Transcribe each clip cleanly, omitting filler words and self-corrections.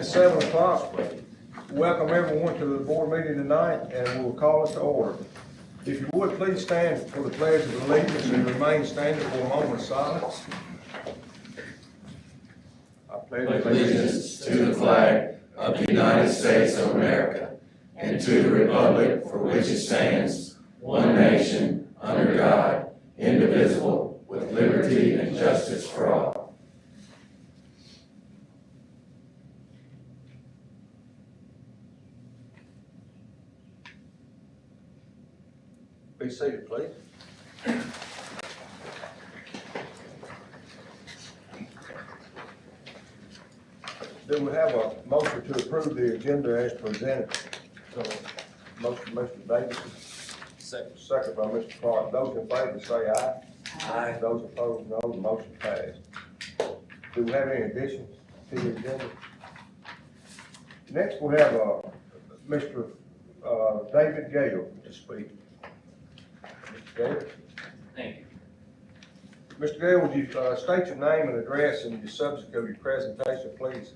It's 7 o'clock. Welcome everyone to the board meeting tonight, and we'll call it to order. If you would, please stand for the pledge of allegiance and remain standing for a moment of silence. I pledge Allegiance to the flag of the United States of America and to the republic for which it stands, one nation, under God, indivisible, with liberty and justice for all. Be seated, please. Do we have a motion to approve the agenda as presented? So, motion, Mr. Davis. Second by Mr. Clark. Those in favor say aye. Aye. Those opposed, no. The motion passed. Do we have any additions to the agenda? Next, we have Mr. David Gale to speak. Mr. Gale? Thank you. Mr. Gale, would you state your name and address and the subject of your presentation, please?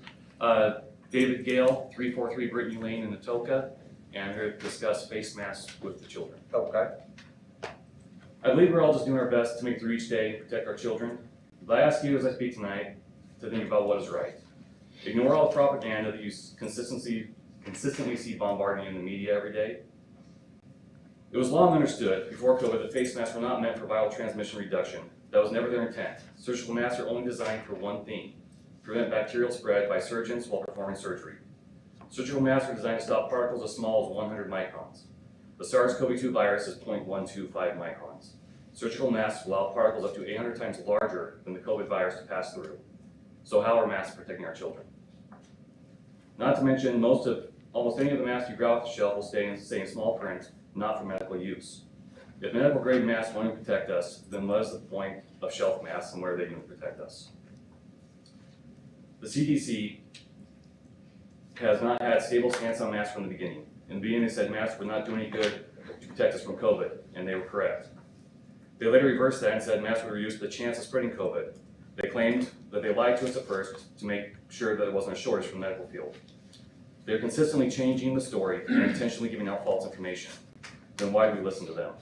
David Gale, 343 Brittany Lane in Atoka, and I'm here to discuss face masks with the children. Okay. I believe we're all just doing our best to make it through each day and protect our children. But I ask you as I speak tonight to think about what is right. Ignore all the propaganda that you consistently see bombarding in the media every day. It was long understood before COVID that face masks were not meant for viral transmission reduction. That was never their intent. Surgical masks are only designed for one thing: prevent bacterial spread by surgeons while performing surgery. Surgical masks are designed to stop particles as small as 100 microns. The SARS-CoV-2 virus is 0.125 microns. Surgical masks allow particles up to 800 times larger than the COVID virus to pass through. So how are masks protecting our children? Not to mention, almost any of the masks you grab off the shelf will say in small print, not for medical use. If medical grade masks won't even protect us, then what is the point of shelf masks and where are they going to protect us? The CDC has not had a stable stance on masks from the beginning. In the beginning, they said masks would not do any good to protect us from COVID, and they were correct. They later reversed that and said masks would reduce the chance of spreading COVID. They claimed that they lied to us at first to make sure that it wasn't a shortage from the medical field. They're consistently changing the story and intentionally giving out false information. Then why do we listen to them?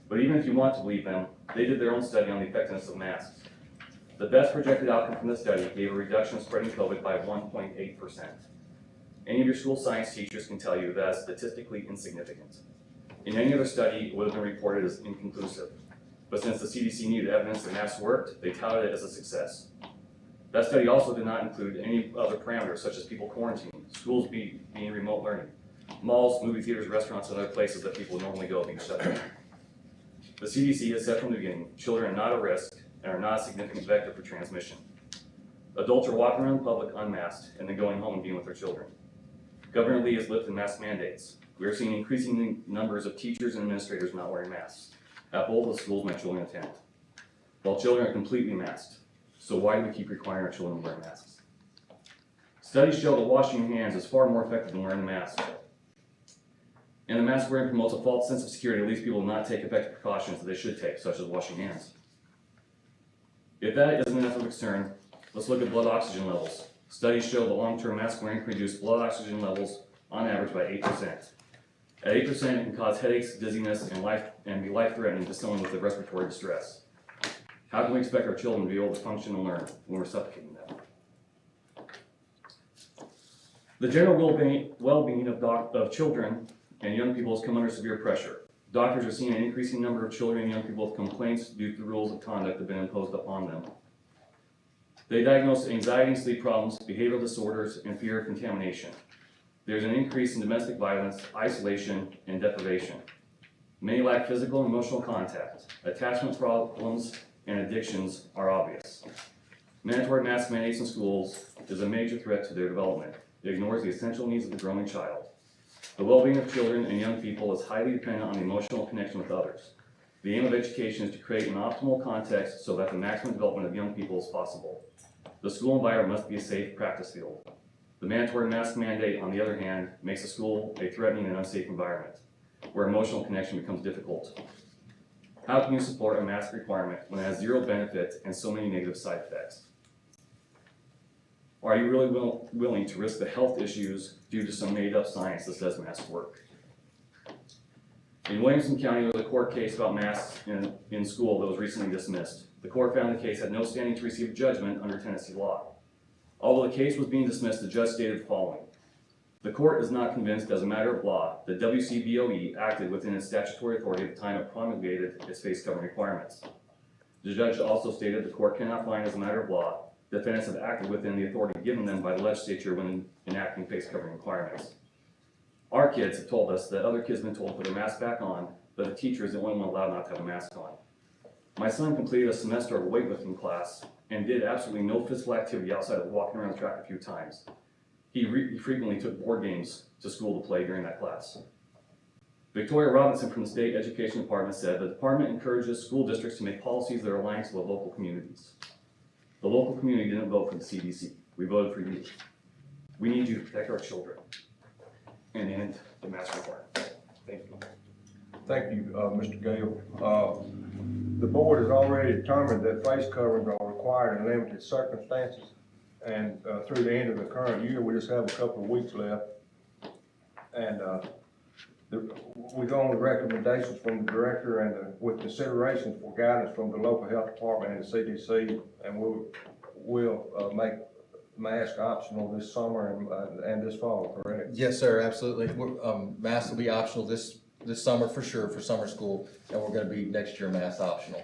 But even if you want to believe them, they did their own study on the effectiveness of masks. The best projected outcome from the study gave a reduction of spreading COVID by 1.8%. Any of your school science teachers can tell you that is statistically insignificant. In any other study, it would have been reported as inconclusive. But since the CDC needed evidence that masks worked, they touted it as a success. That study also did not include any other parameters, such as people quarantining, schools being remote learning, malls, movie theaters, restaurants, and other places that people normally go being shut down. The CDC has said from the beginning, children are not a risk and are not a significant vector for transmission. Adults are walking around the public unmasked and then going home and being with their children. Governor Lee has lifted mask mandates. We are seeing increasing numbers of teachers and administrators not wearing masks at both the schools my children attend, while children are completely masked. So why do we keep requiring our children to wear masks? Studies show that washing your hands is far more effective than wearing a mask. And the mask wearing promotes a false sense of security that leads people to not take effective precautions that they should take, such as washing hands. If that isn't enough of a concern, let's look at blood oxygen levels. Studies show that long-term mask wearing can reduce blood oxygen levels on average by 8%. At 8%, it can cause headaches, dizziness, and be life-threatening to someone with a respiratory distress. How can we expect our children to be able to function and learn when we're suffocating them? The general well-being of children and young people has come under severe pressure. Doctors are seeing an increasing number of children and young people with complaints due to the rules of conduct that have been imposed upon them. They diagnose anxiety and sleep problems, behavioral disorders, and fear of contamination. There's an increase in domestic violence, isolation, and deprivation. Many lack physical and emotional contact. Attachment problems and addictions are obvious. Mandatory mask mandates in schools is a major threat to their development. It ignores the essential needs of the growing child. The well-being of children and young people is highly dependent on the emotional connection with others. The aim of education is to create an optimal context so that the maximum development of young people is possible. The school environment must be a safe practice field. The mandatory mask mandate, on the other hand, makes the school a threatening and unsafe environment, where emotional connection becomes difficult. How can you support a mask requirement when it has zero benefit and so many negative side effects? Or are you really willing to risk the health issues due to some made-up science that says masks work? In Williamson County, there was a court case about masks in school that was recently dismissed. The court found the case had no standing to receive judgment under Tennessee law. Although the case was being dismissed, the judge stated the following: the court is not convinced as a matter of law that WCBOE acted within its statutory authority at the time it promulgated its face covering requirements. The judge also stated the court cannot find as a matter of law defendants have acted within the authority given them by the legislature when enacting face covering requirements. Our kids have told us that other kids have been told to put their mask back on, but the teacher is the only one allowed not to have a mask on. My son completed a semester of a weightlifting class and did absolutely no physical activity outside of walking around the track a few times. He frequently took board games to school to play during that class. Victoria Robinson from the State Education Department said the department encourages school districts to make policies that are aligned to the local communities. The local community didn't vote for the CDC. We voted for you. We need you to protect our children and end the mask requirement. Thank you. Thank you, Mr. Gale. The board has already determined that face coverings are required in limited circumstances. And through the end of the current year, we just have a couple of weeks left. And we go on with recommendations from the director and with considerations for guidance from the local health department and the CDC. And we'll make mask optional this summer and this fall, correct? Yes, sir, absolutely. Masks will be optional this summer for sure, for summer school, and we're gonna be next year mask optional.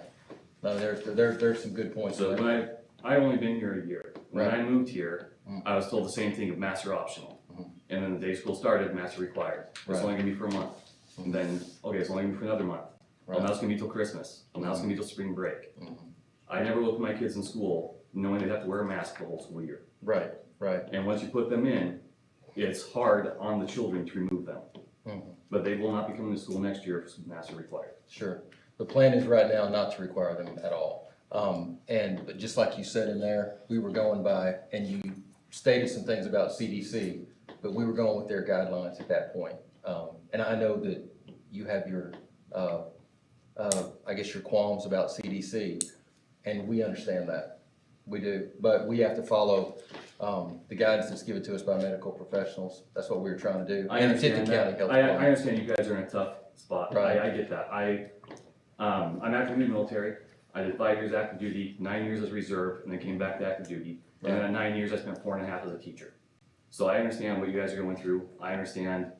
There's some good points So there. I've only been here a year. When Right. I moved here, I was told the same thing, of masks are optional. And then the day school started, masks are required. It's Right. only gonna be for a month. And then, okay, it's only gonna be for another month. Well, now it's gonna be till Christmas. Well, now it's gonna be till spring break. I never looked at my kids in school knowing they'd have to wear a mask the whole school year. Right. And once you put them in, it's hard on the children to remove them. But they will not be coming to school next year if masks are required. Sure. The plan is right now not to require them at all. But just like you said in there, we were going by, and you stated some things about CDC, but we were going with their guidelines at that point. And I know that you have your, I guess your qualms about CDC, and we understand that. We do, but we have to follow, the guidance that's given to us by medical professionals. That's what we were trying to do. I And understand Tipton County that. Health I Department. understand you guys are in a tough spot. Right. I get that. I'm active in the military. I did 5 years active duty, 9 years as reserve, and then came back to active duty. And then at 9 years, I spent 4.5 as a teacher. So I understand what you guys are going through. I understand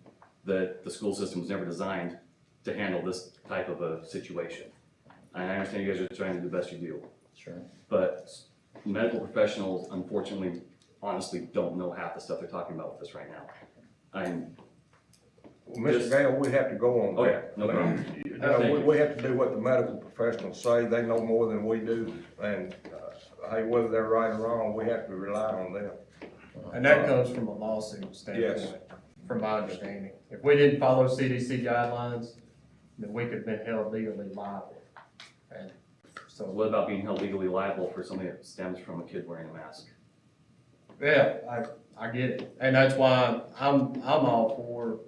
that the school system was never designed to handle this type of a situation. And I understand you guys are trying to do the best you do. Sure. But medical professionals, unfortunately, honestly, don't know half the stuff they're talking about with us right now. Well, Mr. Gale, we have to go on. Oh, yeah, no problem. You know, we have to do what the medical professionals say. They know more than we do. And, hey, whether they're right or wrong, we have to rely on them. And that comes from a lawsuit standpoint, from my understanding. If we didn't follow CDC guidelines, then we could have been held legally liable. And So so, what about being held legally liable for something that stems from a kid wearing a mask? yeah, I get it. And that's why I'm all for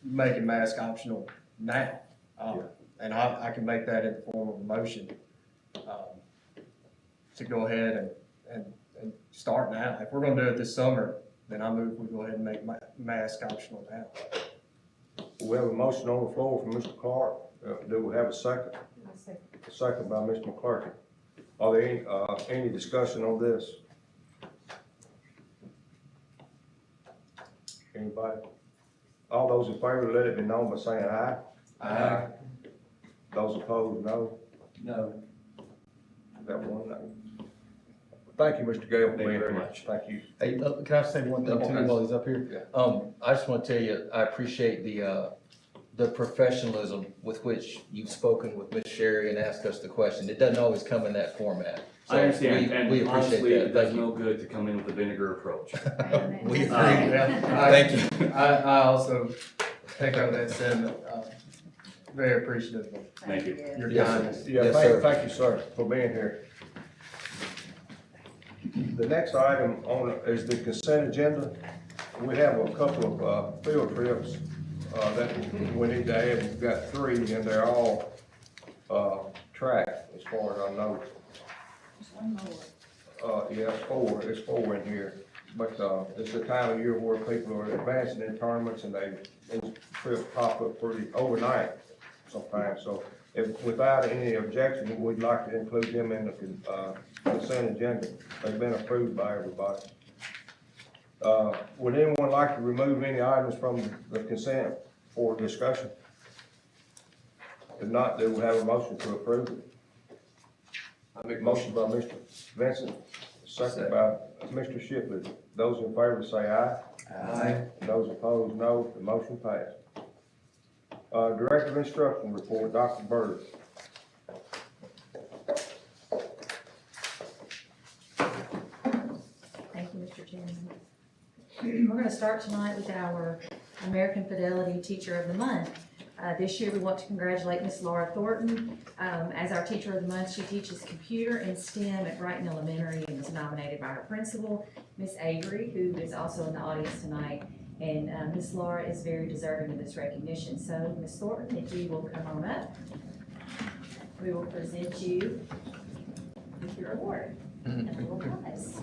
making mask optional now. And I can make that in the form of a motion, to go ahead and start now. If we're gonna do it this summer, then I move we go ahead and make mask optional now. We have a motion on the floor from Mr. Clark. Do we have a second? A second by Mr. McClurkin. Are there any discussion on this? Anybody? All those in favor, let it be known by saying aye. Aye. Those opposed, no. No. That one, no. Thank you, Mr. Gale, for Thank being you very here. much. Thank you. Hey, can I say one thing too Okay. while he's up here? I just want to tell you, I appreciate the professionalism with which you've spoken with Ms. Sherry and asked us the question. It doesn't always come in that format. So I understand, we and appreciate honestly, that. it does Thank you. no good to come in with a vinegar approach. We agree. Thank Thank you. I also echo that sentiment. Very appreciative of Thank you. your Yes, sir. kindness. Yeah, Yes, thank sir. thank you, sir, for being here. The next item on is the consent agenda. We have a couple of field trips that we need to add. We've got 3, and they're all tracked as far as I know. Yeah, it's 4 in here. but, it's a time of year where people are advancing in tournaments and these trips pop up pretty overnight sometimes. So if, without any objection, we'd like to include them in the, consent agenda. They've been approved by everybody. Would anyone like to remove any items from the consent for discussion? If not, then we'll have a motion to approve it. I make Motion by Mr. Vincent, second by Mr. Shipley. Those in favor say aye. Aye. Those opposed, no. The motion passed. Director of Instruction report, Dr. Byrd. Thank you, Mr. Chairman. We're going to start tonight with our American Fidelity Teacher of the Month. This year, we want to congratulate Miss Laura Thornton. As our Teacher of the Month, she teaches computer and STEM at Brighton Elementary and was nominated by her principal, Miss Avery, who is also in the audience tonight. And Miss Laura is very deserving of this recognition. So, Miss Thornton, if you will come on up, we will present you with your award. And a little prize.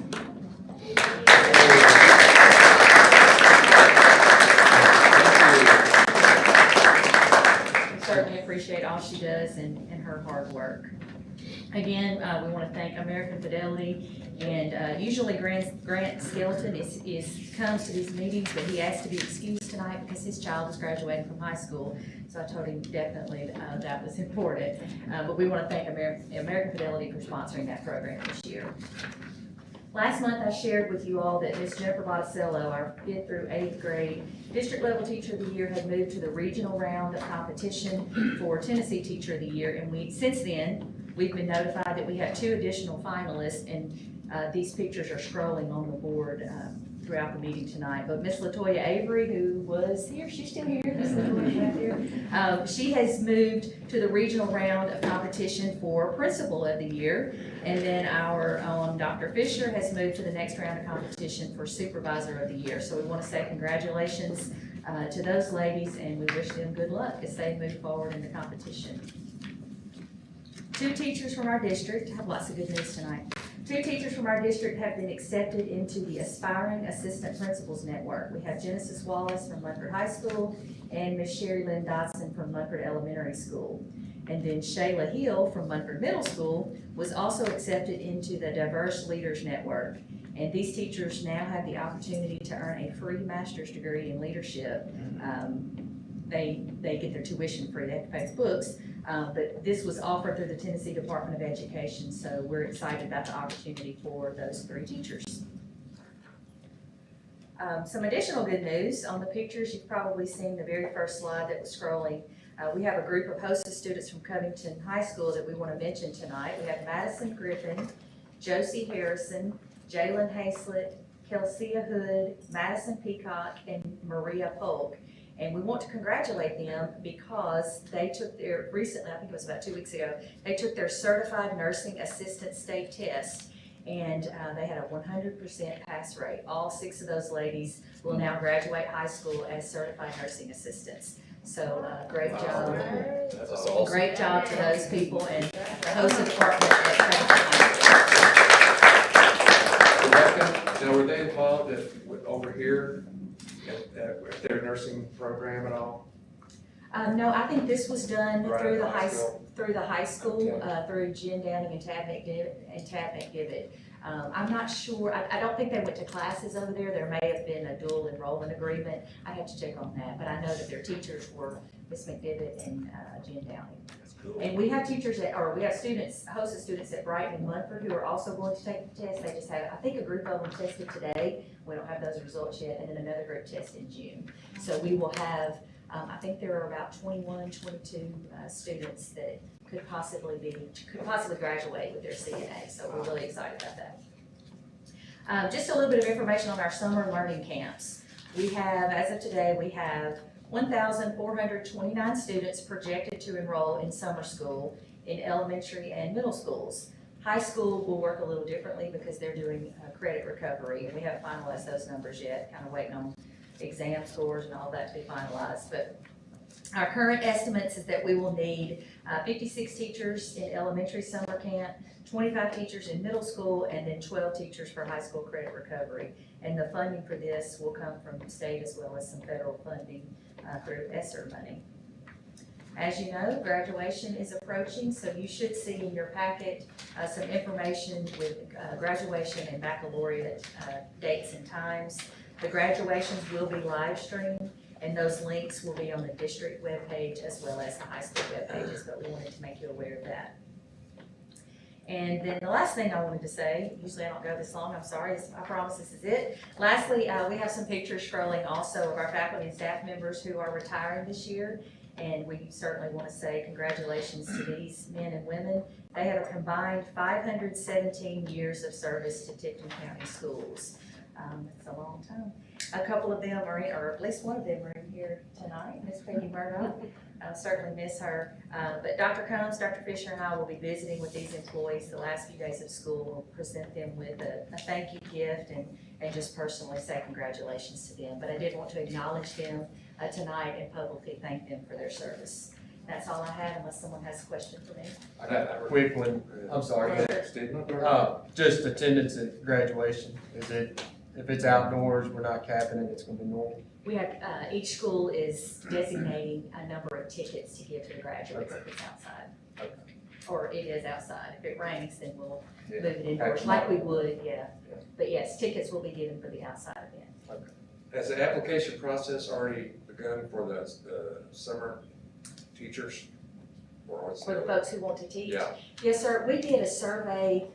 We certainly appreciate all she does and her hard work. Again, we want to thank American Fidelity, and usually Grant Skeleton comes to these meetings, but he asked to be excused tonight because his child is graduating from high school. So I told him definitely that was important. But we want to thank American Fidelity for sponsoring that program this year. Last month, I shared with you all that Miss Jennifer Botticello, our 5th through 8th grade district level Teacher of the Year, had moved to the regional round of competition for Tennessee Teacher of the Year. And since then, we've been notified that we have 2 additional finalists, and these pictures are scrolling on the board throughout the meeting tonight. But Miss Latoya Avery, who was here, she's still here, Miss Latoya back there. She has moved to the regional round of competition for Principal of the Year. And then our Dr. Fisher has moved to the next round of competition for Supervisor of the Year. So we want to say congratulations to those ladies, and we wish them good luck as they move forward in the competition. 2 teachers from our district, I have lots of good news tonight. 2 teachers from our district have been accepted into the Aspiring Assistant Principals Network. We have Genesis Wallace from Munford High School and Miss Sherry Lynn Dodson from Munford Elementary School. And then Shayla Hill from Munford Middle School was also accepted into the Diverse Leaders Network. And these teachers now have the opportunity to earn a free master's degree in leadership. They get their tuition free, they have to pay the books. But this was offered through the Tennessee Department of Education, so we're excited about the opportunity for those 3 teachers. Some additional good news on the pictures. You've probably seen the very first slide that was scrolling. We have a group of hostess students from Covington High School that we want to mention tonight. We have Madison Griffin, Josie Harrison, Jalen Hazlett, Kelsia Hood, Madison Peacock, and Maria Polk. And we want to congratulate them because they took their, recently, I think it was about 2 weeks ago, they took their Certified Nursing Assistant State Test, and they had a 100% pass rate. All 6 of those ladies will now graduate high school as Certified Nursing Assistants. So great job. That's awesome. Great job to those people and the hosting department at Rebecca, now were they involved over here at their nursing program at all? No, I think this was done Right through at the high school? through the high school, Okay. through Jen Downing and Tabnick Gibbet. I'm not sure, I don't think they went to classes over there. There may have been a dual enrollment agreement. I have to check on that, but I know that their teachers were Miss McDivitt and Jen Downing. That's cool. And we have teachers we have students, hosted students at Brighton and Munford who are also going to take the test. They just have, I think a group of them tested today. We don't have those results yet, and then another group test in June. So we will have, I think there are about 21, 22 students that could possibly graduate with their CNA. So we're really excited about that. Just a little bit of information on our summer learning camps. We have, as of today, we have 1,429 students projected to enroll in summer school in elementary and middle schools. High school will work a little differently because they're doing credit recovery, and we haven't finalized those numbers yet, kind of waiting on exam scores and all that to be finalized. But Our current estimates is that we will need 56 teachers in elementary summer camp, 25 teachers in middle school, and then 12 teachers for high school credit recovery. And the funding for this will come from the state as well as some federal funding through ESSER money. As you know, graduation is approaching, so you should see in your packet some information with graduation and baccalaureate dates and times. The graduations will be live streamed, and those links will be on the district webpage as well as the high school web pages, but we wanted to make you aware of that. And then the last thing I wanted to say, usually I don't go this long, I'm sorry, I promise this is it. Lastly, we have some pictures scrolling also of our faculty and staff members who are retiring this year. And we certainly want to say congratulations to these men and women. They have a combined 517 years of service to Tipton County Schools. It's a long time. A couple of them are in, or at least one of them are in here tonight, Miss Peggy Murdoch. I'll certainly miss her. But Dr. Combs, Dr. Fisher, and I will be visiting with these employees the last few days of school. We'll present them with a thank you gift and just personally say congratulations to them. But I did want to acknowledge them tonight and publicly thank them for their service. That's all I have, unless someone has a question for me. I got a Quick one, I'm sorry. statement. Just attendance at graduation, is it, if it's outdoors, we're not capping it, it's gonna be normal? We have, each school is designating a number of tickets to give to the graduates if it's outside. Okay. Or it is outside. If it rains, then we'll Yeah. move it indoors, like we would, yeah. But yes, tickets will be given for the outside event. Has the application process already begun for the summer teachers? Or what's For the folks who want to teach? Yeah. Yes, sir. We did a survey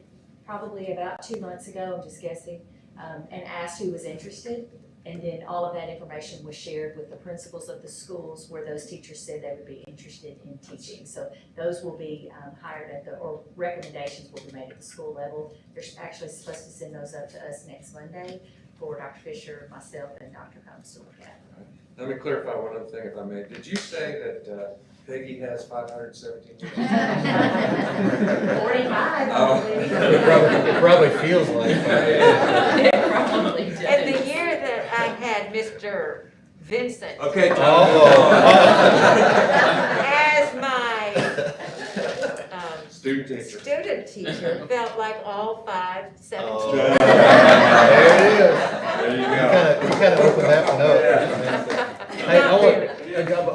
probably about 2 months ago, I'm just guessing, and asked who was interested. And then all of that information was shared with the principals of the schools where those teachers said they would be interested in teaching. So those will be hired at or recommendations will be made at the school level. They're actually supposed to send those up to us next Monday for Dr. Fisher, myself, and Dr. Combs to look at. Let me clarify one other thing if I may. Did you say that Peggy has 517 years? 45, I Oh. believe. It probably feels like that. It probably does. And the year that I had Mr. Vincent Okay, Tom. as my Student teacher. student teacher, felt like all 517. Oh. There it is. There you You go. kind of opened that one up. Yeah. Hey,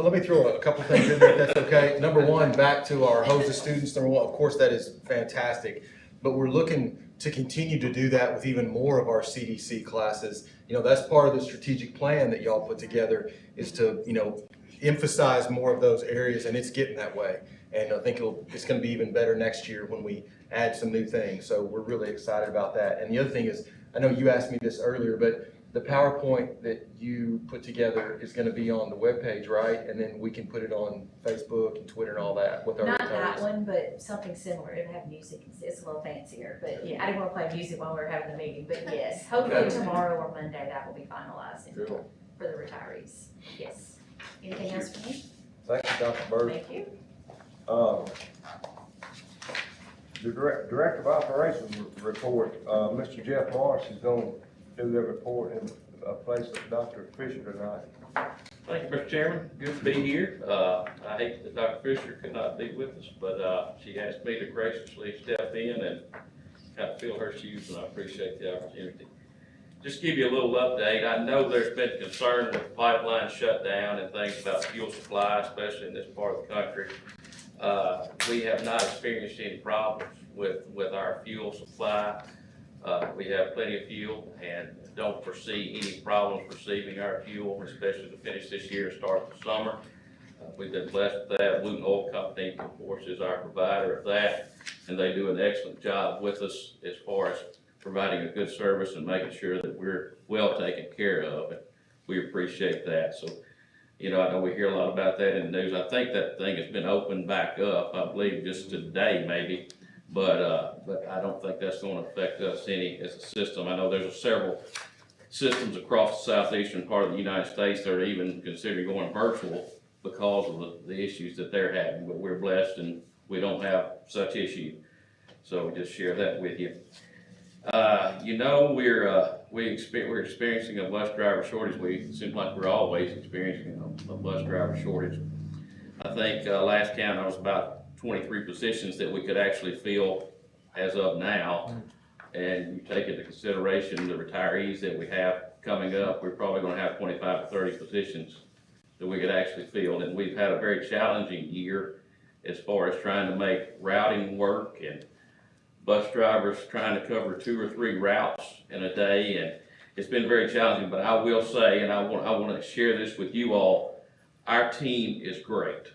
let me throw a couple things in there, if that's okay. Number one, back to our HOSA students. Number one, of course, that is fantastic. But we're looking to continue to do that with even more of our CDC classes. You know, that's part of the strategic plan that y'all put together is to, you know, emphasize more of those areas, and it's getting that way. And I think it's going to be even better next year when we add some new things. So we're really excited about that. And the other thing is, I know you asked me this earlier, but the PowerPoint that you put together is going to be on the webpage, right? And then we can put it on Facebook and Twitter and all that with our Not that retirees. one, but something similar. It'll have music. It's a little fancier, but yeah, I didn't want to play music while we were having the meeting, but yes, hopefully tomorrow or Monday that will be finalized Cool. for the retirees. Yes. Anything else for me? Thank you, Dr. Bird. Thank you. The Director of Operations report, Mr. Jeff Morris is going to do that report in place of Dr. Fisher tonight. Thank you, Mr. Chairman. Good to be here. I hate that Dr. Fisher could not be with us, but she asked me to graciously step in and kind of fill her shoes, and I appreciate the opportunity. Just give you a little update. I know there's been concern with pipeline shutdown and things about fuel supply, especially in this part of the country. We have not experienced any problems with our fuel supply. We have plenty of fuel and don't foresee any problems receiving our fuel, especially to finish this year and start the summer. We've been blessed with that. Wooten Oil Company, of course, is our provider of that, and they do an excellent job with us as far as providing a good service and making sure that we're well taken care of, and we appreciate that. So, you know, I know we hear a lot about that in the news. I think that thing has been opened back up, I believe just today maybe, but I don't think that's going to affect us any as a system. I know there's several systems across the southeastern part of the United States that are even considering going virtual because of the issues that they're having, but we're blessed and we don't have such issue. So we just share that with you. You know, we're experiencing a bus driver shortage. It seems like we're always experiencing a bus driver shortage. I think, last count, there was about 23 positions that we could actually fill as of now. And you take into consideration the retirees that we have coming up, we're probably gonna have 25 to 30 positions that we could actually fill. And we've had a very challenging year as far as trying to make routing work, and bus drivers trying to cover 2 or 3 routes in a day. And it's been very challenging, but I will say, and I want to share this with you all, our team is great.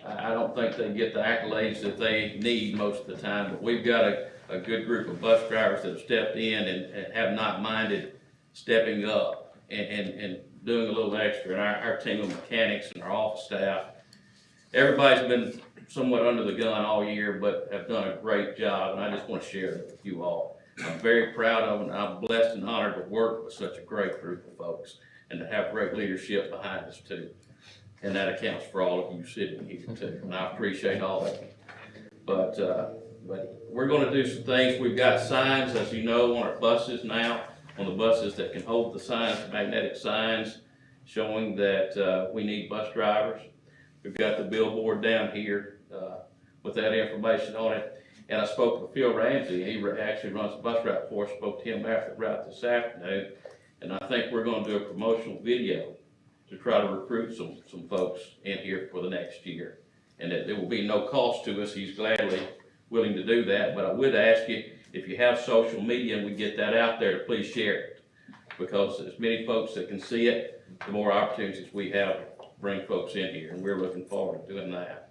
I don't think they get the accolades that they need most of the time, but we've got a good group of bus drivers that have stepped in and have not minded stepping up and doing a little extra. And our team of mechanics and our office staff, everybody's been somewhat under the gun all year, but have done a great job, and I just want to share it with you all. I'm very proud of it, and I'm blessed and honored to work with such a great group of folks and to have great leadership behind us too. And that accounts for all of you sitting here too, and I appreciate all of it. But we're gonna do some things. We've got signs, as you know, on our buses now, on the buses that can hold the signs, magnetic signs, showing that we need bus drivers. We've got the billboard down here with that information on it. And I spoke with Phil Ramsey. He actually runs the bus route for us. Spoke to him after the route this afternoon. And I think we're gonna do a promotional video to try to recruit some folks in here for the next year. And that there will be no cost to us. He's gladly willing to do that. But I would ask you, if you have social media and we get that out there, to please share it. Because as many folks that can see it, the more opportunities we have to bring folks in here. And we're looking forward to doing that.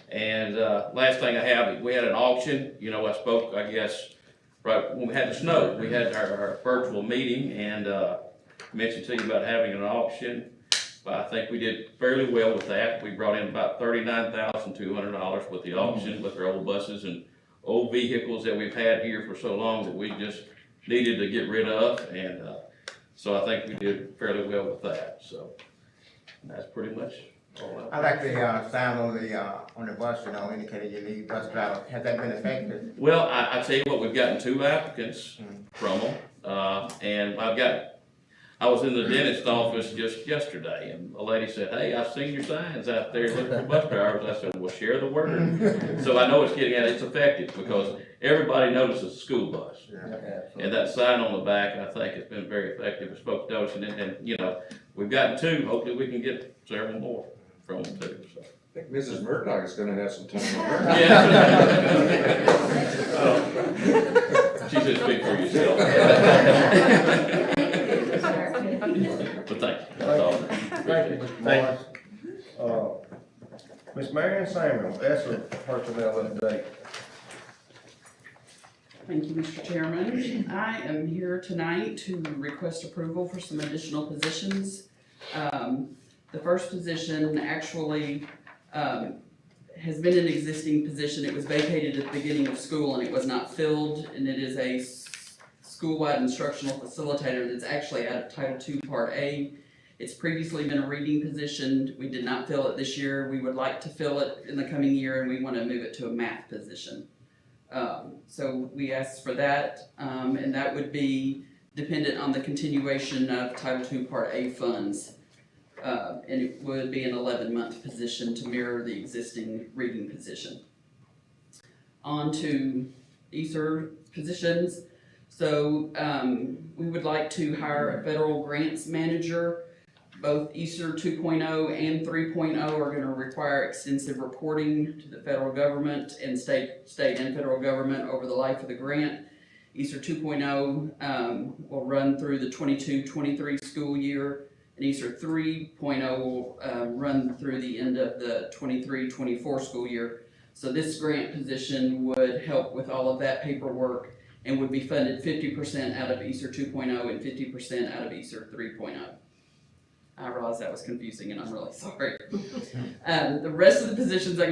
And last thing I have, we had an auction. You know, I spoke, I guess, right when we had the snow. We had our virtual meeting and mentioned to you about having an auction. But I think we did fairly well with that. We brought in about $39,200 with the auction, with our old buses and old vehicles that we've had here for so long that we just needed to get rid of. And so I think we did fairly well with that. So that's pretty much all I like the sign on the bus, you know, indicating you need bus driver. Has that been effective? Well, I tell you what, we've gotten 2 applicants from them. And I was in the dentist office just yesterday, and a lady said, "Hey, I've seen your signs out there looking for bus drivers." I said, "Well, share the word." So I know it's effective because everybody notices a school bus. And that sign on the back, I think, has been very effective as folks noticing it. And, you know, we've gotten 2. Hopefully we can get several more from them too, so. I think Mrs. Murdoch is gonna have some time. Yeah. She said, "Speak for yourself." But thank you. That's all. Thank you, Mr. Morris. Ms. Marion Samuel, ESSER personnel update. Thank you, Mr. Chairman. I am here tonight to request approval for some additional positions. The first position actually has been an existing position. It was vacated at the beginning of school and it was not filled, and it is a school-wide instructional facilitator that's actually out of Title II Part A. It's previously been a reading position. We did not fill it this year. We would like to fill it in the coming year, and we want to move it to a math position. So we asked for that, and that would be dependent on the continuation of Title II Part A funds. And it would be an 11-month position to mirror the existing reading position. On to ESER positions. So we would like to hire a federal grants manager. Both ESER 2.0 and 3.0 are going to require extensive reporting to the federal government and state and federal government over the life of the grant. ESER 2.0 will run through the 22-23 school year, and ESER 3.0 will run through the end of the 23-24 school year. So this grant position would help with all of that paperwork and would be funded 50% out of ESER 2.0 and 50% out of ESER 3.0. I realize that was confusing, and I'm really sorry. The rest of the positions that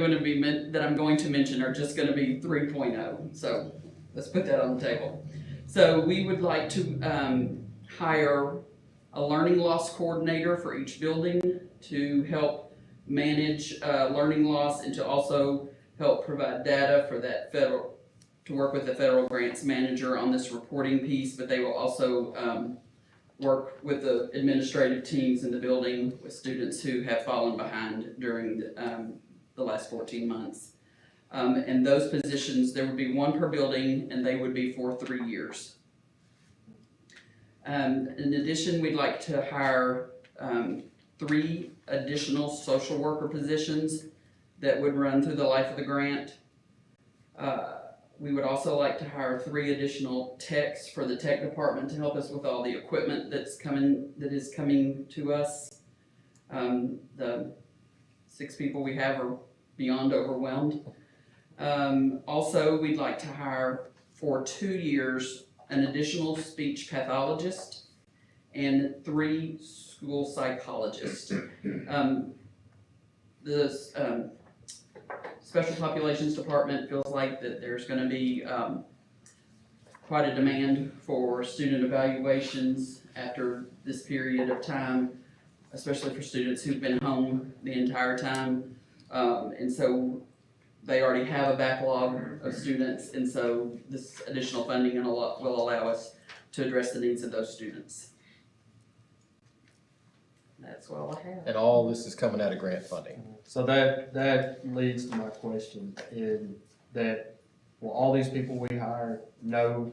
I'm going to mention are just going to be 3.0. So let's put that on the table. So we would like to hire a learning loss coordinator for each building to help manage learning loss and to also help provide data for that to work with the federal grants manager on this reporting piece, but they will also work with the administrative teams in the building with students who have fallen behind during the last 14 months. And those positions, there would be one per building, and they would be for 3 years. In addition, we'd like to hire 3 additional social worker positions that would run through the life of the grant. We would also like to hire 3 additional techs for the tech department to help us with all the equipment that is coming to us. The 6 people we have are beyond overwhelmed. Also, we'd like to hire for 2 years an additional speech pathologist and 3 school psychologists. The Special Populations Department feels like that there's gonna be quite a demand for student evaluations after this period of time, especially for students who've been home the entire time. And so they already have a backlog of students, and so this additional funding will allow us to address the needs of those students. That's all I have. And all this is coming out of grant funding. So that leads to my question, in that, will all these people we hire know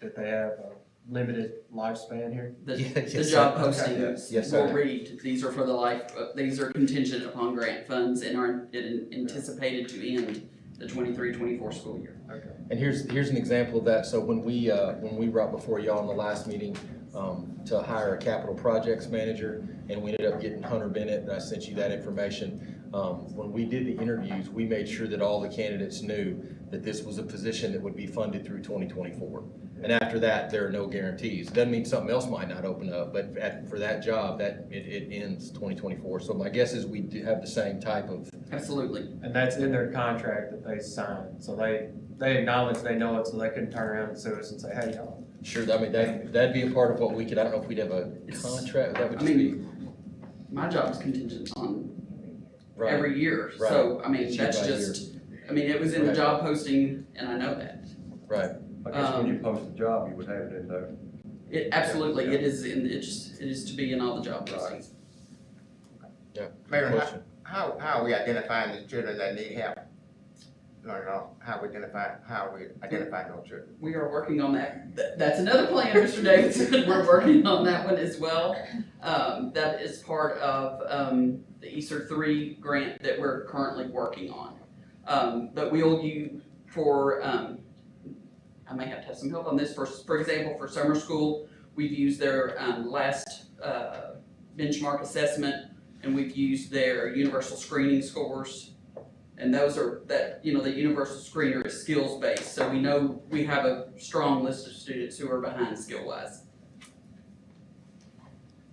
that they have a limited lifespan here? The Yes, job sir. postings Yes, will sir. read, these are for the life, these are contingent upon grant funds and are anticipated to end the 23-24 school year. Okay. And here's an example of that. So when we brought before y'all in the last meeting, to hire a capital projects manager, and we ended up getting Hunter Bennett, and I sent you that information. When we did the interviews, we made sure that all the candidates knew that this was a position that would be funded through 2024. And after that, there are no guarantees. Doesn't mean something else might not open up, but for that job, it ends 2024. So my guess is we do have the same type of. Absolutely. And that's in their contract that they signed, so they acknowledge they know it, so they couldn't turn around and sue us and say, hey, y'all. Sure, I mean, that'd be a part of what we could, I don't know if we'd have a contract, that would just be. My job is contingent on Right. every year, Right. so, I mean, It's year that's by just, I mean, it was in the Right. job posting, and I know that. Right. I guess when you post a job, you would have it in there. It, absolutely, Yeah. it is to be in all the job postings. Yeah. Mayor, Question. how are we identifying the children that need help? No, how are we identifying those children? We are working on that. That's another plan, Mr. Davidson. We're working on that one as well. That is part of the ESER 3 grant that we're currently working on. But we'll use for, I may have to have some help on this. For example, for summer school, we've used their last benchmark assessment, and we've used their universal screening scores. And those are, the universal screener is skills-based, so we know we have a strong list of students who are behind skill-wise.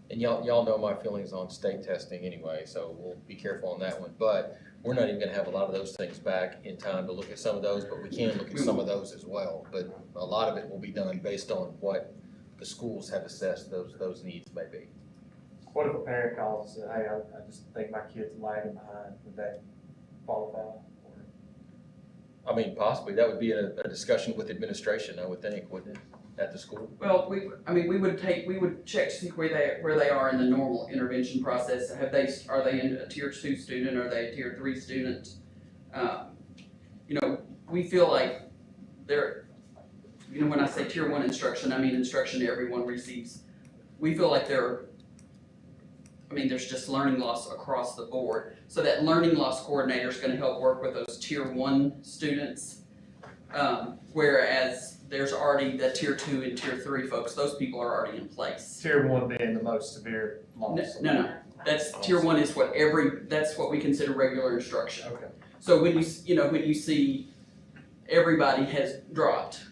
And y'all know my feelings on state testing anyway, so we'll be careful on that one. But we're not even gonna have a lot of those things back in time to look at some of those, but we can look at some of those as well. But a lot of it will be done based on what the schools have assessed those needs may be. What if a parent calls and says, hey, I just think my kid's lagging behind, would that qualify? Or I mean, possibly, that would be a discussion with administration, I would think, wouldn't it, at the school? Well, we would check to see where they are in the normal intervention process. Are they in a tier 2 student, are they a tier 3 student? We feel like they're, when I say tier 1 instruction, I mean instruction everyone receives. We feel like there's just learning loss across the board. So that learning loss coordinator is gonna help work with those tier 1 students. Whereas there's already the tier 2 and tier 3 folks, those people are already in place. Tier 1 being the most severe loss. No, that's tier 1 is that's what we consider regular instruction. Okay. So when you see everybody has dropped,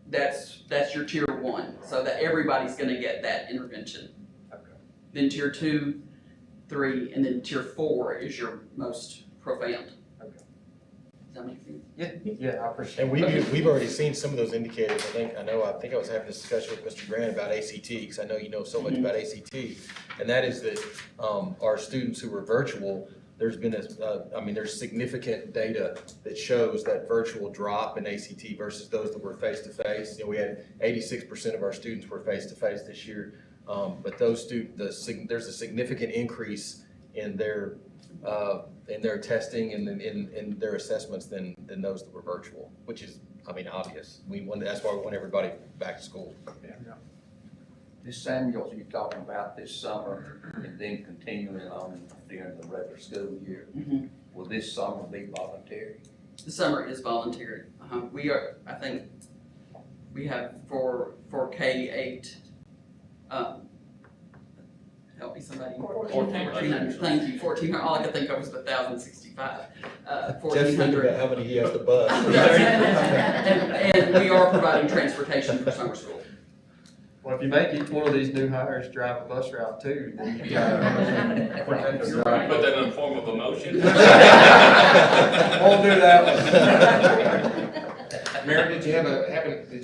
that's your tier 1, so that everybody's gonna get that intervention. Then tier 2, 3, and then tier 4 is your most profound. Okay. Does that make sense? Yeah, I appreciate And it. we've already seen some of those indicators. I think I was having this discussion with Mr. Grant about ACT, because I know you know so much about ACT. And that is that our students who were virtual, there's been there's significant data that shows that virtual drop in ACT versus those that were face-to-face. We had 86% of our students were face-to-face this year, but those there's a significant increase in their testing and in their assessments than those that were virtual, which is, obvious. That's why we want everybody back to school. Ms. Samuels, you're talking about this summer and then continuing on during the regular school year. Mhm. Will this summer be voluntary? The summer is voluntary. We are, I think, we have for K-8, help me somebody. 1,400, thank you, 1,400, all I could think of was the 1,065. Just think 1,400. about how many he has to bus. And we are providing transportation for summer school. Well, if you make each one of these new hires drive a bus route too, then you got. You're right. Put that in the form of a motion. Won't do that one. Mary, did you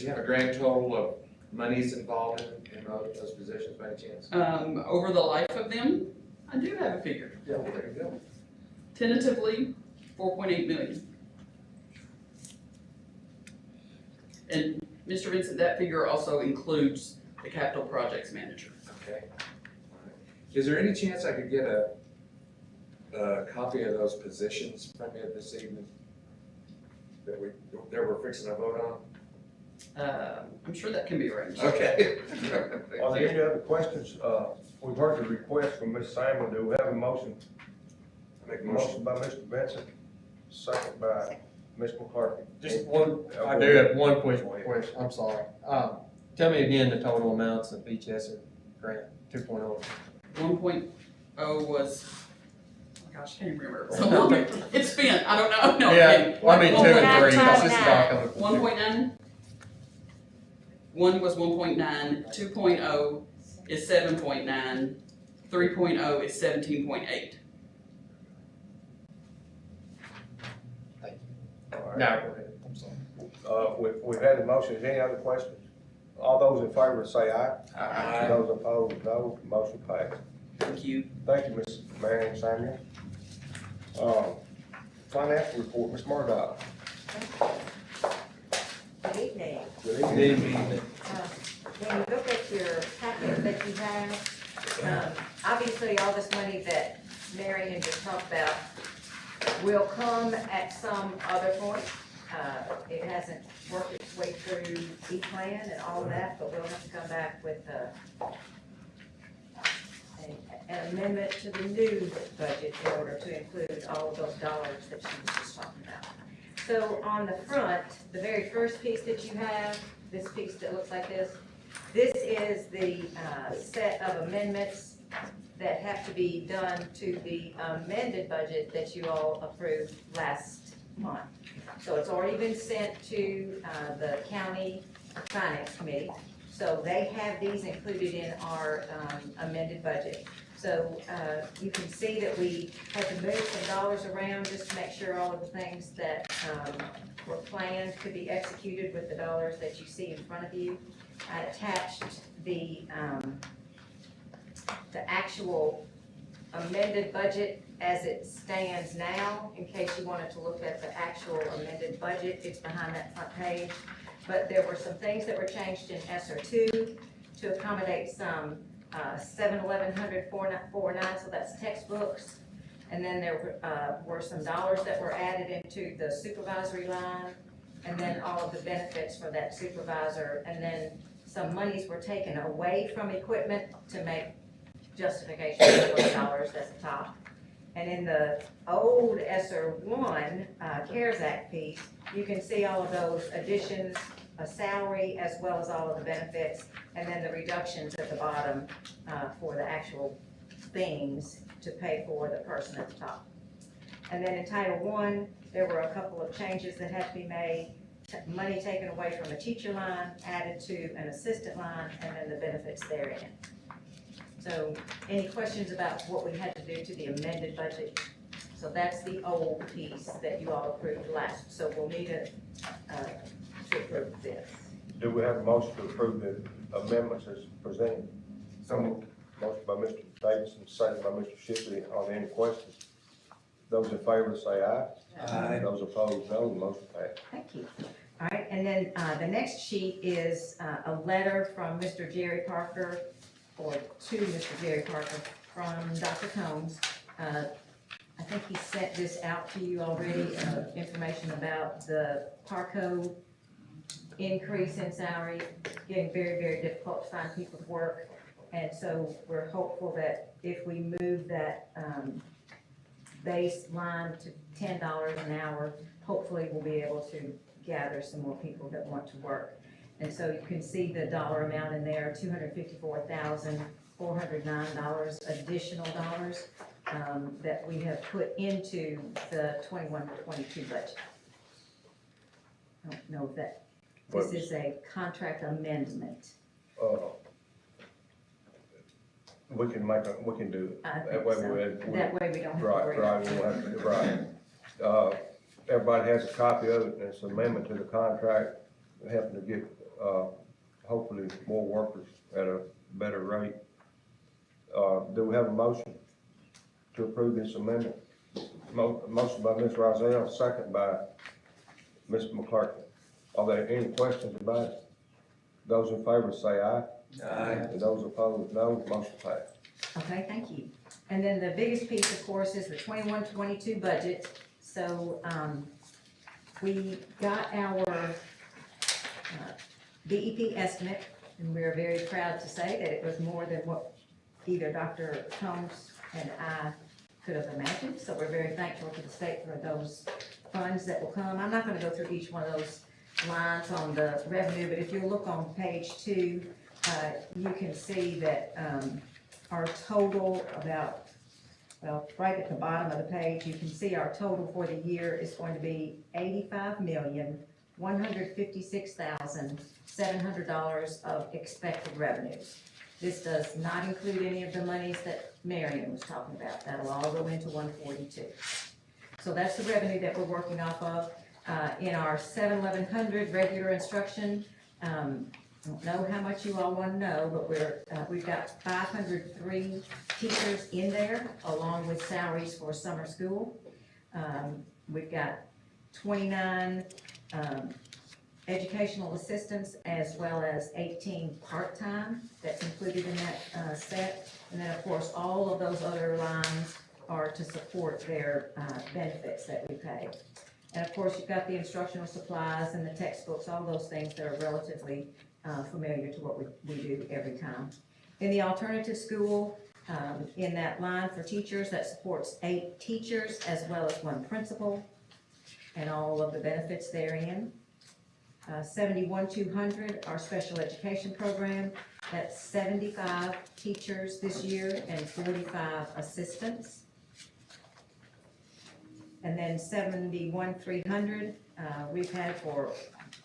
have a grand total of monies involved in those positions by any chance? Over the life of them, I do have a figure. Yeah, well, there you go. Tentatively, 4.8 million. And Mr. Vincent, that figure also includes the capital projects manager. Okay. Is there any chance I could get a copy of those positions from you this evening? That we're fixing to vote on? I'm sure that can be arranged. Okay. Are there any other questions? We've heard the request from Ms. Simon. Do we have a motion? Make a Motion by Mr. Vincent, second by Ms. McCarthy. Just one, I do have one question, I'm sorry. Tell me again the total amounts of each ESSER grant, 2.0. 1.0 was, oh gosh, I can't even remember. So long, it's spent, I don't know. No, Yeah, okay. well, I mean, 2 and 3, because this is all coming from 1.9? 1 was 1.9, 2.0 is 7.9, 3.0 is 17.8. All right. No, go ahead, I'm sorry. We've had the motion. Is there any other questions? All those in favor say aye. Aye. Those opposed, no. Motion passed. Thank you. Thank you, Ms. Marion Samuel. Financial report, Ms. Murdoch. Good evening. Good evening. Good evening. When you look at your packet that you have, obviously all this money that Marion just talked about will come at some other point. It hasn't worked its way through E-Plan and all of that, but we'll have to come back with an amendment to the new budget in order to include all of those dollars that she was just talking about. So on the front, the very first piece that you have, this piece that looks like this is the set of amendments that have to be done to the amended budget that you all approved last month. So it's already been sent to the county finance committee. So they have these included in our amended budget. So you can see that we had to move some dollars around just to make sure all of the things that were planned could be executed with the dollars that you see in front of you. I attached the actual amended budget as it stands now, in case you wanted to look at the actual amended budget. It's behind that front page. But there were some things that were changed in ESSER 2 to accommodate some 7/1100/49, so that's textbooks. And then there were some dollars that were added into the supervisory line, and then all of the benefits for that supervisor. And then some monies were taken away from equipment to make justification for those dollars at the top. And in the old ESSER 1 CARES Act piece, you can see all of those additions, a salary, as well as all of the benefits, and then the reductions at the bottom for the actual things to pay for the person at the top. And then in Title I, there were a couple of changes that had to be made. Money taken away from a teacher line, added to an assistant line, and then the benefits therein. So any questions about what we had to do to the amended budget? So that's the old piece that you all approved last. So we'll need to approve this. Do we have a motion to approve the amendments as presented? So moved. Motion by Mr. Davidson, second by Mr. Shipley. Are there any questions? Those in favor say aye. Aye. Those opposed, no. The motion passed. Thank you. All right, and then, the next sheet is, a letter from Mr. Jerry Parker, or to Mr. Jerry Parker from Dr. Combs. I think he sent this out to you already, information about the Parco increase in salary, getting very, very difficult to find people to work. And so we're hopeful that if we move that, baseline to $10 an hour, hopefully we'll be able to gather some more people that want to work. And so you can see the dollar amount in there, $254,409 additional dollars, that we have put into the 21-22 budget. I don't know if that, this is a contract amendment. We can do it. I think That way so. we That way we don't have to Right, worry right, about we it. won't have to, right. Everybody has a copy of it, and it's an amendment to the contract, helping to get, hopefully more workers at a better rate. Do we have a motion to approve this amendment? Motion by Ms. Rozelle, second by Ms. McClurkin. Are there any questions about it? Those in favor say aye. Aye. And those opposed, no. Motion passed. Okay, thank you. And then the biggest piece, of course, is the 21-22 budget. So, we got our BEP estimate, and we're very proud to say that it was more than what either Dr. Combs and I could have imagined. So we're very thankful to the state for those funds that will come. I'm not gonna go through each one of those lines on the revenue, but if you look on page 2, you can see that, our total right at the bottom of the page, you can see our total for the year is going to be $85,156,700 of expected revenues. This does not include any of the monies that Marion was talking about. That'll all go into 142. So that's the revenue that we're working off of. In our 7-1100 regular instruction, I don't know how much you all want to know, but we've got 503 teachers in there, along with salaries for summer school. We've got 29 educational assistants, as well as 18 part-time that's included in that set. And then, of course, all of those other lines are to support their benefits that we pay. And of course, you've got the instructional supplies and the textbooks, all those things that are relatively familiar to what we do every time. In the alternative school, in that line for teachers, that supports 8 teachers as well as 1 principal and all of the benefits therein. 71-200, our special education program, that's 75 teachers this year and 45 assistants. And then 71-300, we've had for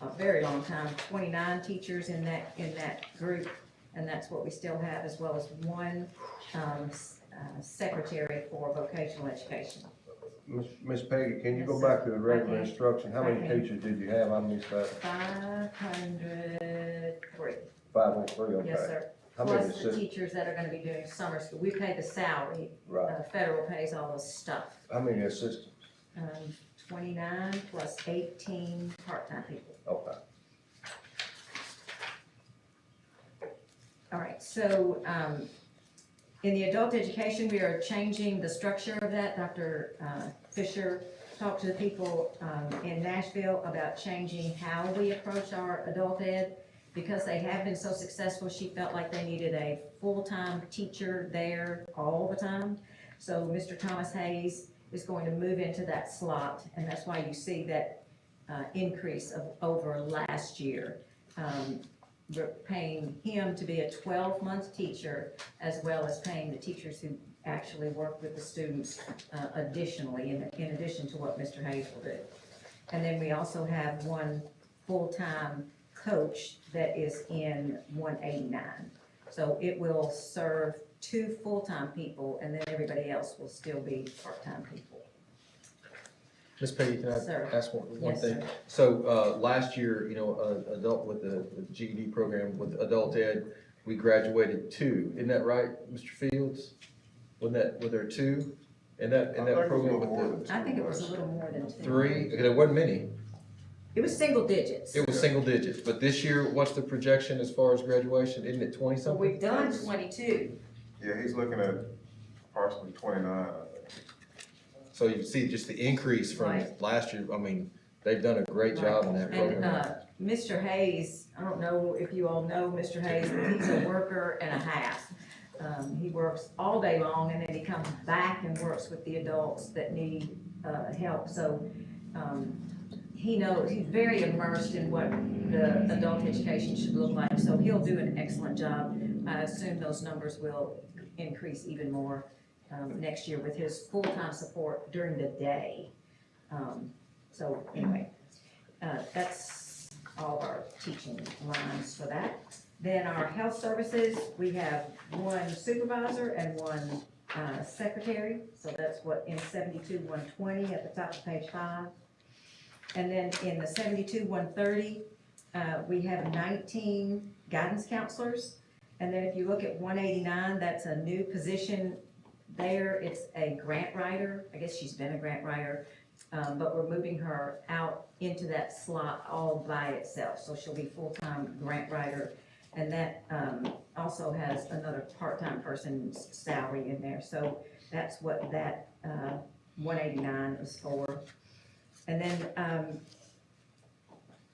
a very long time, 29 teachers in that group, and that's what we still have, as well as 1 secretary for vocational education. Miss Peggy, can you Yes, go sir. back to the regular I can. instruction? How many I can. teachers did you have? I missed that. 503. 503, okay. Yes, sir. How many Plus the assistants? teachers that are gonna be doing summer school. We pay the salary. Right. Federal pays all the stuff. How many assistants? 29 plus 18 part-time people. Okay. All right, so, in the adult education, we are changing the structure of that. Dr. Fisher talked to the people, in Nashville about changing how we approach our adult ed. Because they have been so successful, she felt like they needed a full-time teacher there all the time. So Mr. Thomas Hayes is going to move into that slot, and that's why you see that, increase of over last year. We're paying him to be a 12-month teacher, as well as paying the teachers who actually work with the students additionally, in addition to what Mr. Hayes will do. And then we also have 1 full-time coach that is in 189. So it will serve 2 full-time people, and then everybody else will still be part-time people. Ms. Peggy, can I Sir. ask one Yes, thing? sir. So, last year, adult with the GED program with adult ed, we graduated 2. Isn't that right, Mr. Fields? Were there 2? in that program with I think it was a little more than the two. 3, there wasn't many. It was single digits. It was single digits, but this year, what's the projection as far as graduation? Isn't it 20 So something? we've done 22. Yeah, he's looking at approximately 29, I think. So you see just the increase from Right. last year. I mean, they've done a great job in that And, program. Mr. Hayes, I don't know if you all know Mr. Hayes, but he's a worker and a half. He works all day long and then he comes back and works with the adults that need, help. So, he knows, he's very immersed in what the adult education should look like. So he'll do an excellent job. I assume those numbers will increase even more, next year with his full-time support during the day. So anyway, that's all of our teaching lines for that. Then our health services, we have one supervisor and one secretary. So that's what in 72-120 at the top of page 5. And then in the 72-130, we have 19 guidance counselors. And then if you look at 189, that's a new position there. It's a grant writer. I guess she's been a grant writer, but we're moving her out into that slot all by itself. So she'll be full-time grant writer. And that also has another part-time person's salary in there. So that's what that 189 is for. And then,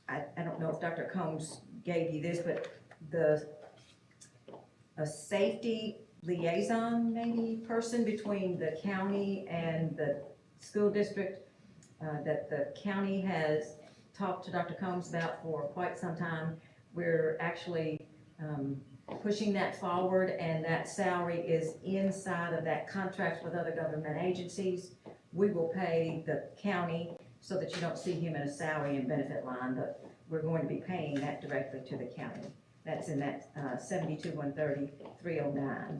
I don't know if Dr. Combs gave you this, but a safety liaison, maybe, person between the county and the school district, that the county has talked to Dr. Combs about for quite some time. We're actually, pushing that forward, and that salary is inside of that contract with other government agencies. We will pay the county so that you don't see him in a salary and benefit line, but we're going to be paying that directly to the county. That's in that 72-130, 309.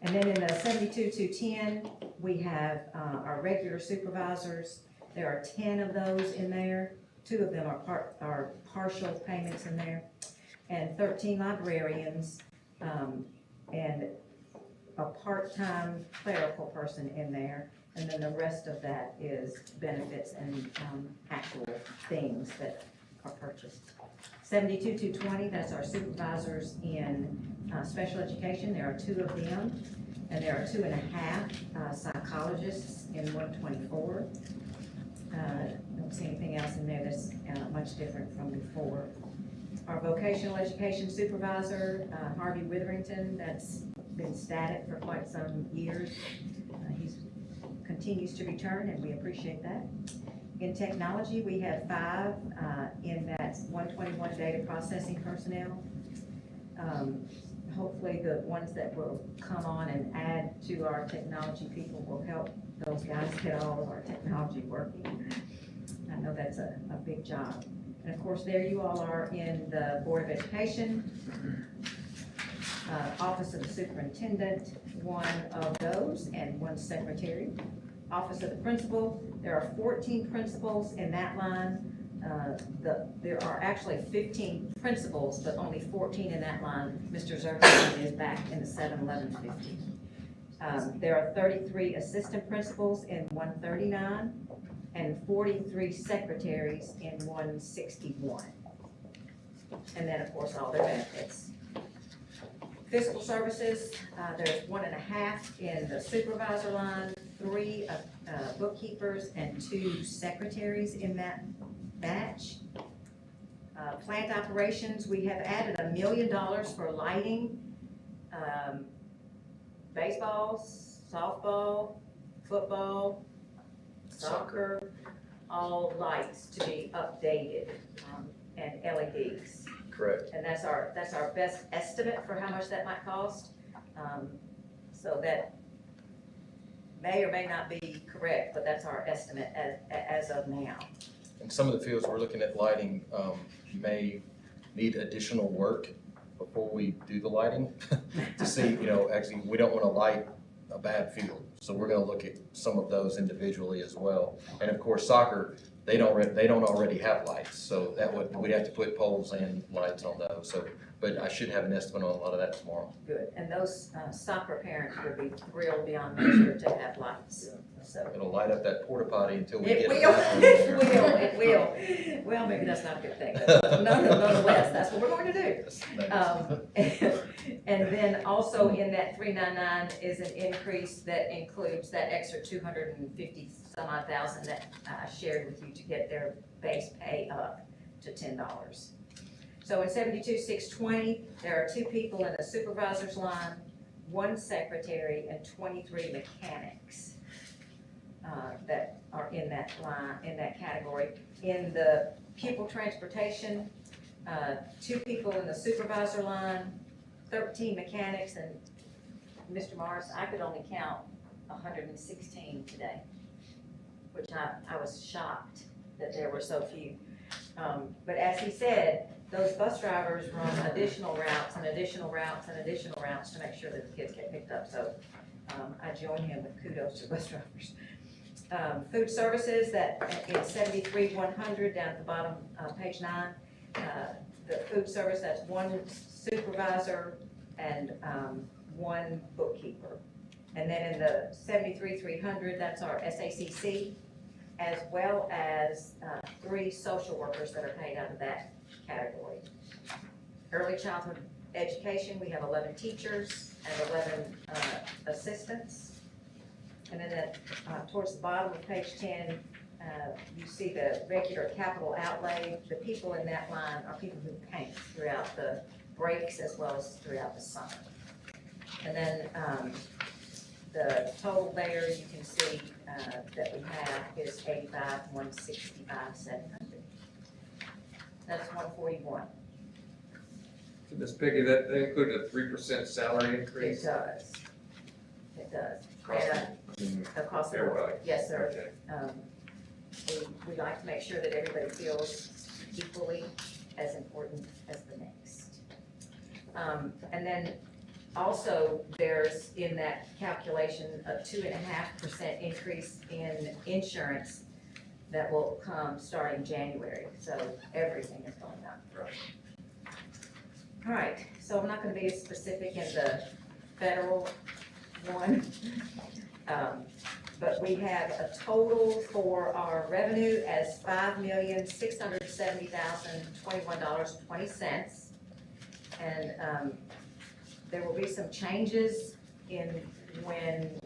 And then in the 72-210, we have our regular supervisors. There are 10 of those in there. 2 of them are partial payments in there, and 13 librarians, and a part-time clerical person in there. And then the rest of that is benefits and actual things that are purchased. 72-220, that's our supervisors in special education. There are 2 of them, and there are 2.5 psychologists in 124. Don't see anything else in there that's much different from before. Our vocational education supervisor, Harvey Witherington, that's been static for quite some years. He continues to return, and we appreciate that. In technology, we have 5 in that 121 data processing personnel. Hopefully the ones that will come on and add to our technology people will help those guys get all of our technology working. I know that's a big job. And of course, there you all are in the Board of Education, Office of the Superintendent, 1 of those, and 1 secretary. Office of the Principal, there are 14 principals in that line. There are actually 15 principals, but only 14 in that line. Mr. Zerkman is back in the 7-11-50. There are 33 assistant principals in 139 and 43 secretaries in 161. And then, of course, all their benefits. Fiscal services, there's 1.5 in the supervisor line, 3 bookkeepers, and 2 secretaries in that batch. Plant operations, we have added $1 million for lighting, baseball, softball, football, soccer, all lights to be updated, and LEDs. Correct. And that's our best estimate for how much that might cost. So that may or may not be correct, but that's our estimate as of now. And some of the fields we're looking at lighting may need additional work before we do the lighting to see, actually, we don't want to light a bad field. So we're going to look at some of those individually as well. And of course, soccer, they don't already have lights, so we'd have to put poles and lights on those. So but I should have an estimate on a lot of that tomorrow. Good, and those soccer parents will be thrilled beyond measure to have lights, so. It'll light up that porta potty until we It get. will, it will. Well, maybe that's not a good thing, but nonetheless, that's what we're going to do. And then also in that 399 is an increase that includes that extra 250 some odd thousand that I shared with you to get their base pay up to $10. So in 72,620, there are 2 people in the supervisor's line, 1 secretary, and 23 mechanics that are in that line, in that category. In the pupil transportation, 2 people in the supervisor line, 13 mechanics, and Mr. Morris, I could only count 116 today, which I was shocked that there were so few. But as he said, those bus drivers run additional routes and additional routes and additional routes to make sure that the kids get picked up. So I join him with kudos to bus drivers. Food services, that is 73,100 down at the bottom, page 9. The food service, that's 1 supervisor and 1 bookkeeper. And then in the 73,300, that's our SACC, as well as 3 social workers that are paid out of that category. Early childhood education, we have 11 teachers and 11 assistants. And then towards the bottom of page 10, you see the regular capital outlay. The people in that line are people who paint throughout the breaks as well as throughout the summer. And then the total there, you can see that we have is 85,165,700. That's 141. So Ms. Peggy, that included a 3% salary increase? It does. It does. Across the Everybody? board. Yes, sir. Okay. We like to make sure that everybody feels equally as important as the next. And then also, there's in that calculation a 2.5% increase in insurance that will come starting January. So everything is going up. Right. All right, so I'm not gonna be as specific in the federal one. But we have a total for our revenue as $5,670,021.20. And there will be some changes in when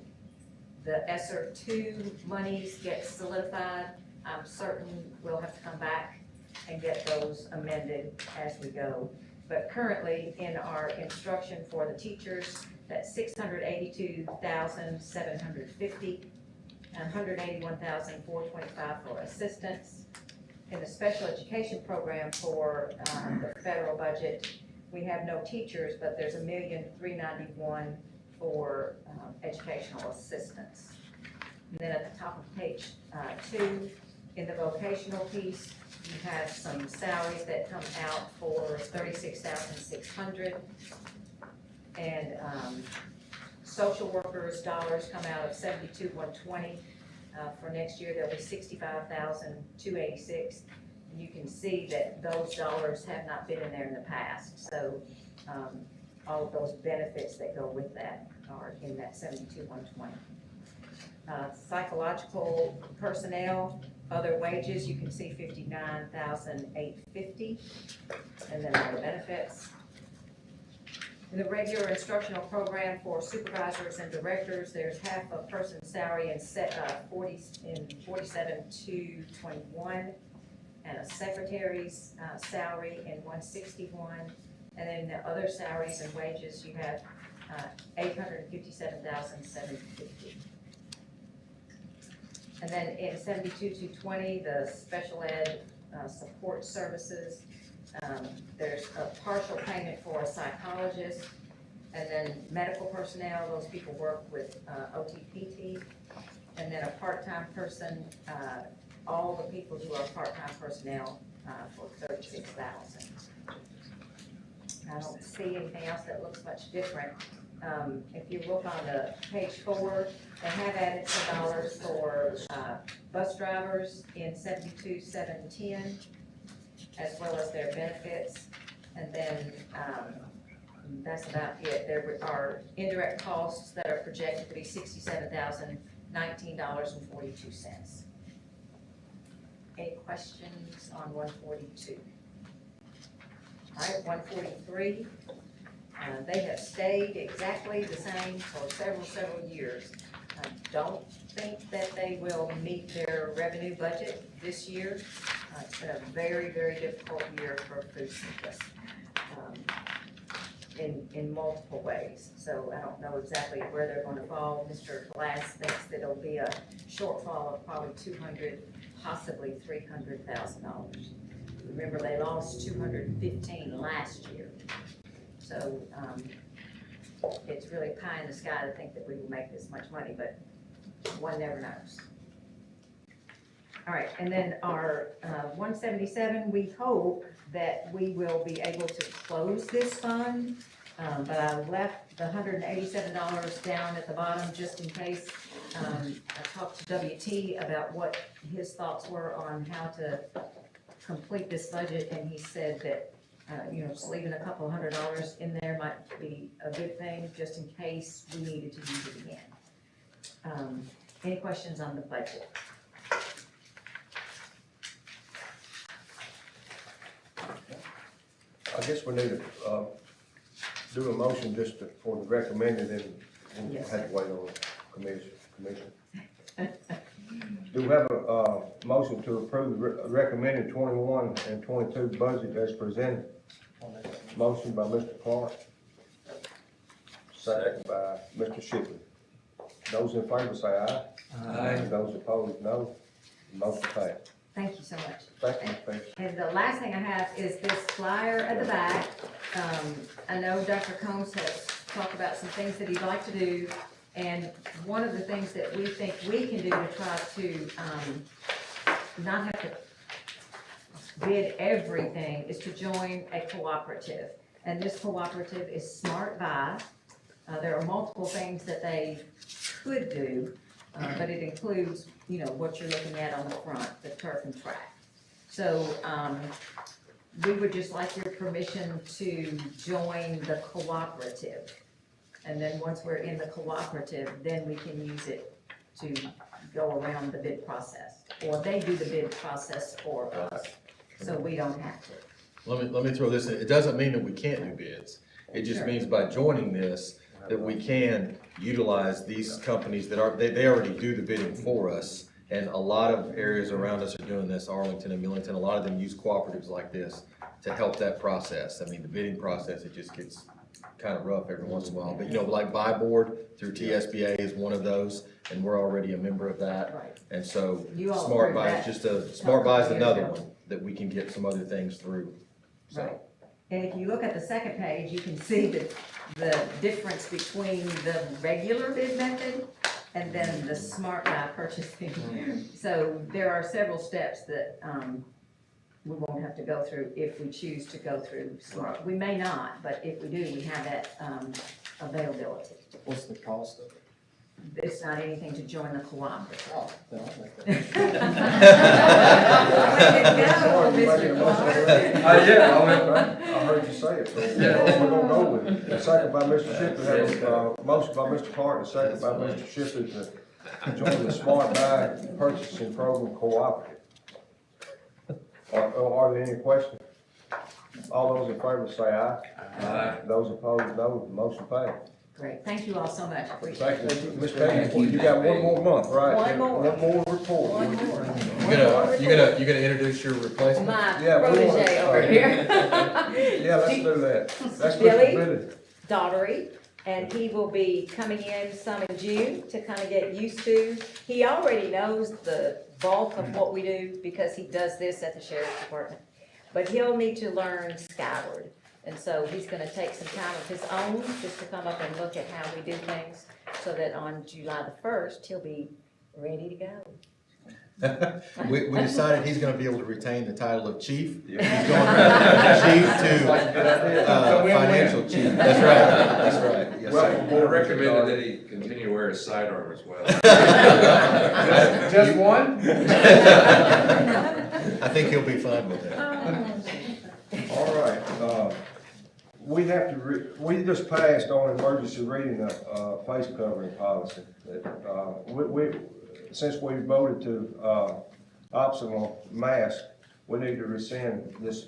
the ESSER 2 monies get solidified. I'm certain we'll have to come back and get those amended as we go. But currently, in our instruction for the teachers, that's $682,750 and $181,425 for assistants. In the special education program for the federal budget, we have no teachers, but there's $1,391,000 for educational assistants. And then at the top of page 2, in the vocational piece, you have some salaries that come out for $36,600. And social workers' dollars come out of $72,120. For next year, there'll be $65,286. And you can see that those dollars have not been in there in the past. So all of those benefits that go with that are in that $72,120. Psychological personnel, other wages, you can see $59,850. And then all the benefits. In the regular instructional program for supervisors and directors, there's half a person's salary in 47,221, and a secretary's salary in 161, and then the other salaries and wages you have 857,750. And then in 72,220, the special ed support services. There's a partial payment for a psychologist, and then medical personnel, those people work with OTPT, and then a part-time person, all the people who are part-time personnel for $36,000. I don't see anything else that looks much different. If you look on the page 4, they have added some dollars for bus drivers in 72,710. As well as their benefits. And then, that's about it. There are indirect costs that are projected to be $67,019.42. Any questions on 142? All right, 143, they have stayed exactly the same for several years. I don't think that they will meet their revenue budget this year. It's been a very difficult year for food service, in multiple ways. So I don't know exactly where they're gonna fall. Mr. Glass thinks that it'll be a shortfall of probably 200, possibly $300,000. Remember, they lost 215 last year. So, it's really pie in the sky to think that we will make this much money, but one never knows. All right, and then our 177, we hope that we will be able to close this fund, but I left the $187 down at the bottom just in case. I talked to WT about what his thoughts were on how to complete this budget, and he said that, just leaving a couple $100 in there might be a good thing, just in case we needed to use it again. Any questions on the budget? I guess we need to, do a motion just for the recommended and we'll Yes, have to wait on commission. Do we have a, motion to approve the recommended 21 and 22 budget as presented? Motion by Mr. Clark. Second by Mr. Shipley. Those in favor say aye. Aye. Those opposed, no. Motion passed. Thank you so much. Thank you, Ms. Page. And the last thing I have is this flyer at the back. I know Dr. Combs has talked about some things that he'd like to do, and one of the things that we think we can do to try to, not have to bid everything is to join a cooperative. And this cooperative is Smart Buy. There are multiple things that they could do, but it includes, what you're looking at on the front, the turf and track. So, we would just like your permission to join the cooperative. And then once we're in the cooperative, then we can use it to go around the bid process. Or they do the bid process for us, so we don't have to. Let me throw this in. It doesn't mean that we can't do bids. It just Sure. means by joining this, that we can utilize these companies that they already do the bidding for us. And a lot of areas around us are doing this, Arlington and Millington, a lot of them use cooperatives like this to help that process. I mean, the bidding process, it just gets kind of rough every once in a while. But like Buy Board through TSBA is one of those, and we're already a member of that. Right. And so You all Smart approved Buy that is Smart Buy is years another ago. one that we can get some other things through. So. Right. And if you look at the second page, you can see the difference between the regular bid method and then the Smart Buy purchasing. So there are several steps that, we won't have to go through if we choose to go through Smart. We may not, but if we do, we have that, availability. What's the cost of it? It's not anything to join the cooperative. Oh, then I'll make that. Way to go, Mr. Clark. I heard you say it, so we're gonna go with it. The second by Mr. Shipley, have a, motion by Mr. Clark, and second by Mr. Shipley to join the Smart Buy Purchasing Program Cooperative. Are there any questions? All those in favor say aye. Aye. Those opposed, no. Motion passed. Great, thank you all so much, appreciate it. Thank you, Ms. Page. You got one more month, right? One more. One more report. One more. You gonna introduce your replacement? My Yeah, we want- protege over here. Yeah, let's do that. That's Billy? Mr. Billy. Daughtery, and he will be coming in some in June to kind of get used to. He already knows the bulk of what we do because he does this at the sheriff's department. But he'll need to learn Skyward. And so he's gonna take some time of his own just to come up and look at how we do things so that on July the 1st, he'll be ready to go. We decided he's gonna be able to retain the title of chief. He's going from chief to, financial chief. That's right. Yes, Well, sir. I recommended that he continue to wear his sidearm as well. Just one? I think he'll be fine with that. All right, we have to, we just passed on emergency reading a face covering policy. Since we voted to, optional mask, we need to rescind this,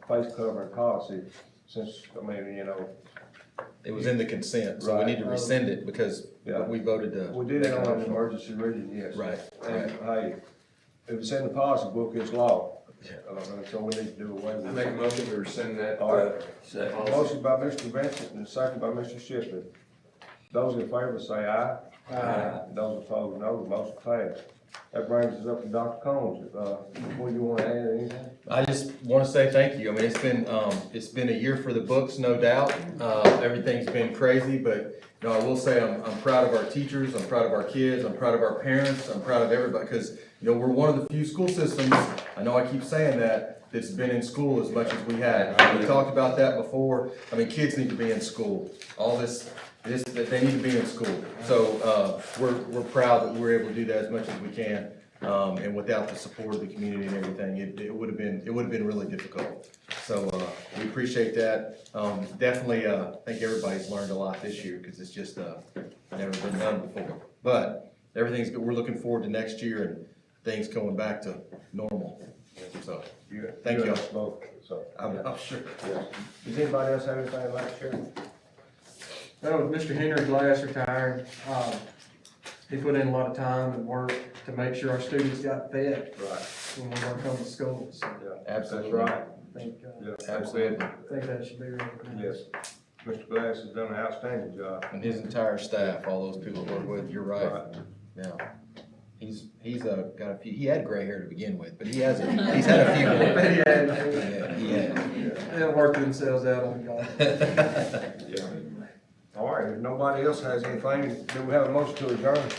face covering policy since, I mean, you know. It was in the consent, so we need to rescind it because Yeah. we voted to. We did it on an emergency reading, yes. Right, And, hey, if it's in the policy book, it's law. So we need to do away I with it. make a motion to rescind that, All right. Second. Motion by Mr. Vincent and second by Mr. Shipley. Those in favor say aye. Aye. Those opposed, no. The motion passed. That brings us up to Dr. Combs. What do you want to add, anything? I just want to say thank you. I mean, it's been a year for the books, no doubt. Everything's been crazy, but, you know, I will say I'm proud of our teachers, I'm proud of our kids, I'm proud of our parents, I'm proud of everybody, because, you know, we're one of the few school systems, I know I keep saying that's been in school as much as we have. We talked about that before. I mean, kids need to be in school. All this, they need to be in school. So, we're proud that we're able to do that as much as we can. And without the support of the community and everything, it would have been really difficult. So, we appreciate that. Definitely, I think everybody's learned a lot this year, because it's just, never been done before. But everything's good. We're looking forward to next year and things going back to normal. So, thank you. Both, so. I'm sure. Yeah. Does anybody else have anything they'd like to share? That was Mr. Henry's last retiring. He put in a lot of time and work to make sure our students got fed Right. when we were coming to school. So Yeah. Absolutely. That's right. I think, Yeah, Absolutely. I think that should be recognized. Yes. Mr. Glass has done an outstanding job. And his entire staff, all those people work with, you're right. Yeah. He's got a few, he had gray hair to begin with, but he's had a few more. But he had, Yeah, he had. they'll work themselves out on God. Yeah. All right, if nobody else has anything, do we have a motion to adjourn?